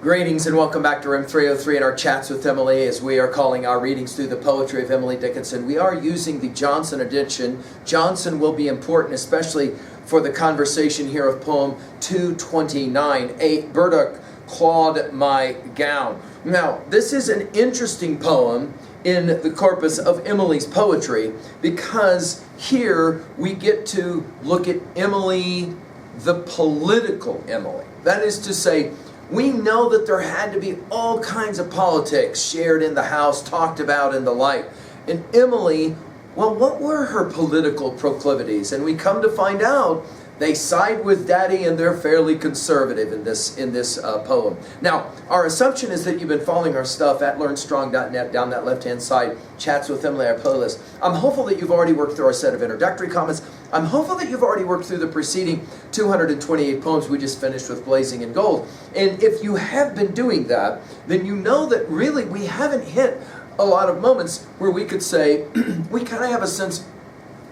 Greetings and welcome back to Room 303 and our chats with Emily, as we are calling our readings through the poetry of Emily Dickinson. We are using the Johnson edition. Johnson will be important, especially for the conversation here of poem 229, a Burdock clawed my gown. Now, this is an interesting poem in the corpus of Emily's poetry, because here we get to look at Emily, the political Emily. That is to say, we know that there had to be all kinds of politics shared in the house, talked about and the like. And Emily, well, what were her political proclivities? And we come to find out they side with Daddy, and they're fairly conservative in this poem. Now, our assumption is that you've been following our stuff at learnstrong.net, down that left-hand side, Chats with Emily, our playlist. I'm hopeful that you've already worked through our set of introductory comments. I'm hopeful that you've already worked through the preceding 228 poems we just finished with Blazing in Gold. And if you have been doing that, then you know that really we haven't hit a lot of moments where we could say we kind of have a sense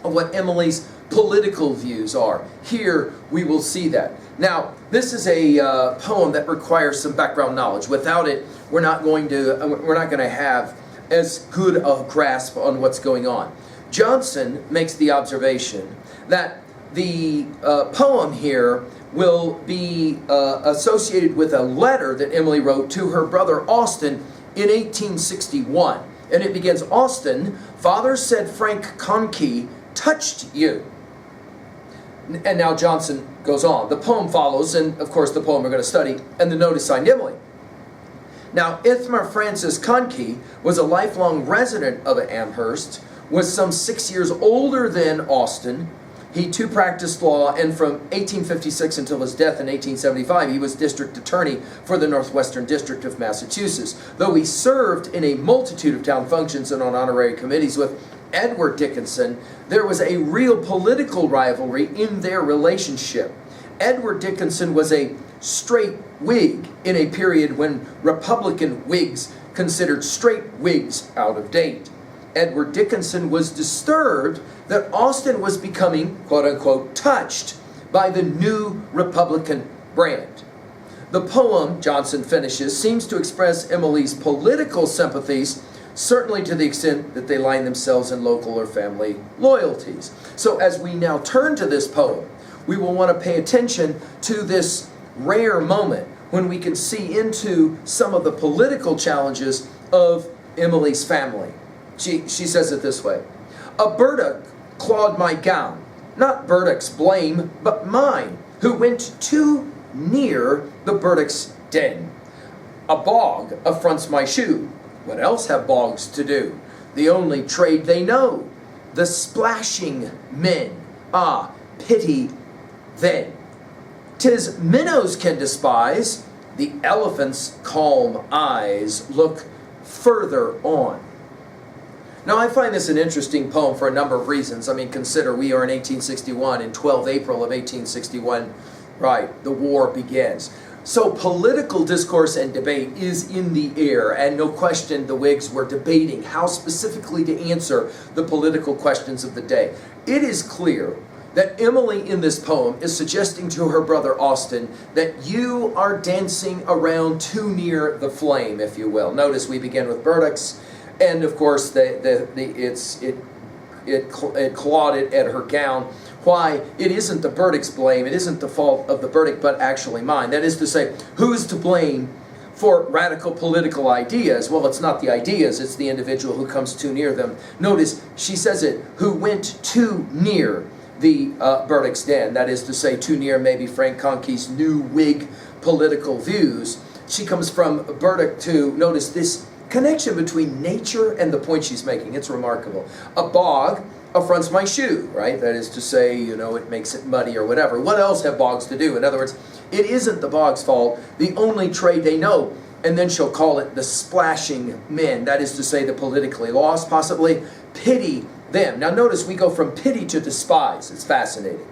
of what Emily's political views are. Here we will see that. Now, this is a poem that requires some background knowledge. Without it, we're not going to have as good a grasp on what's going on. Johnson makes the observation that the poem here will be associated with a letter that Emily wrote to her brother Austin in 1861. And it begins, "Austin, father said Frank Conkey touched you." And now Johnson goes on. The poem follows, and of course the poem we're going to study, and the note is signed Emily. Now, Ithmer Francis Conkey was a lifelong resident of Amherst, was some 6 years older than Austin. He too practiced law, and from 1856 until his death in 1875, he was district attorney for the Northwestern District of Massachusetts. Though he served in a multitude of town functions and on honorary committees with Edward Dickinson, there was a real political rivalry in their relationship. Edward Dickinson was a straight Whig in a period when Republican Whigs considered straight Whigs out of date. Edward Dickinson was disturbed that Austin was becoming, quote-unquote, touched by the new Republican brand. The poem, Johnson finishes, seems to express Emily's political sympathies, certainly to the extent that they line themselves in local or family loyalties. So as we now turn to this poem, we will want to pay attention to this rare moment when we can see into some of the political challenges of Emily's family. She says it this way: "A Burdock clawed my gown, not Burdock's blame, but mine, who went too near the Burdock's den. A bog affronts my shoe. What else have bogs to do? The only trade they know, the splashing men. Ah, pity then. 'Tis minnows can despise, the elephant's calm eyes look further on." Now, I find this an interesting poem for a number of reasons. I mean, consider we are in 1861, in 12 April of 1861, right, the war begins. So political discourse and debate is in the air, and no question the Whigs were debating how specifically to answer the political questions of the day. It is clear that Emily in this poem is suggesting to her brother Austin that you are dancing around too near the flame, if you will. Notice we begin with Burdock's, and of course it clawed it at her gown. Why? It isn't the Burdock's blame. It isn't the fault of the Burdock, but actually mine. That is to say, who's to blame for radical political ideas? Well, it's not the ideas. It's the individual who comes too near them. Notice she says it, who went too near the Burdock's den. That is to say, too near maybe Frank Conkey's new Whig political views. She comes from Burdock to, notice this connection between nature and the point she's making. It's remarkable. A bog affronts my shoe, right? That is to say, it makes it muddy or whatever. What else have bogs to do? In other words, it isn't the bog's fault. The only trade they know. And then she'll call it the splashing men. That is to say, the politically lost, possibly. Pity them. Now notice we go from pity to despise. It's fascinating.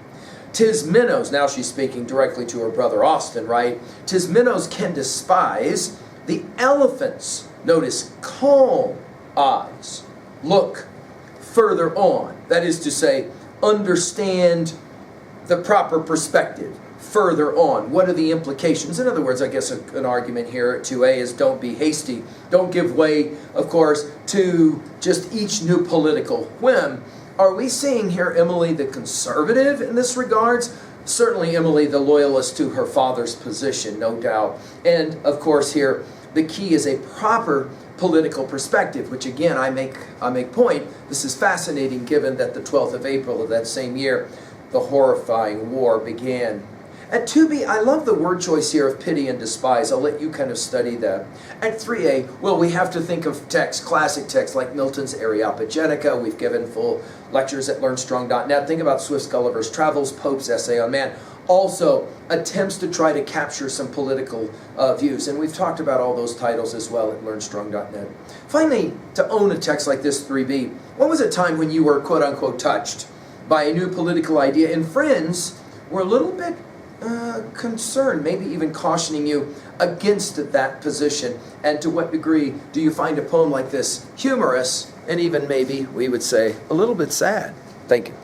"'Tis minnows," now she's speaking directly to her brother Austin, right? "'Tis minnows can despise, the elephants," notice, calm eyes, look further on. That is to say, understand the proper perspective. further on? What are the implications? In other words, I guess an argument here at 2a is don't be hasty. Don't give way, of course, to just each new political whim. Are we seeing here Emily the conservative in this regards? Certainly Emily the loyalist to her father's position, no doubt. And of course here, the key is a proper political perspective, which again I make point. This is fascinating given that the 12th of April of that same year, the horrifying war began. At 2b, I love the word choice here of pity and despise. I'll let you kind of study that. At 3a, well, we have to think of text, classic texts like Milton's Areopagitica. We've given full lectures at learnstrong.net. Think about Swift's Gulliver's Travels, Pope's Essay on Man. Also, attempts to try to capture some political views. And we've talked about all those titles as well at learnstrong.net. Finally, to own a text like this 3b, when was a time when you were quote-unquote touched by a new political idea and friends were a little bit concerned, maybe even cautioning you against that position? And to what degree do you find a poem like this humorous and even maybe, we would say, a little bit sad? Thank you.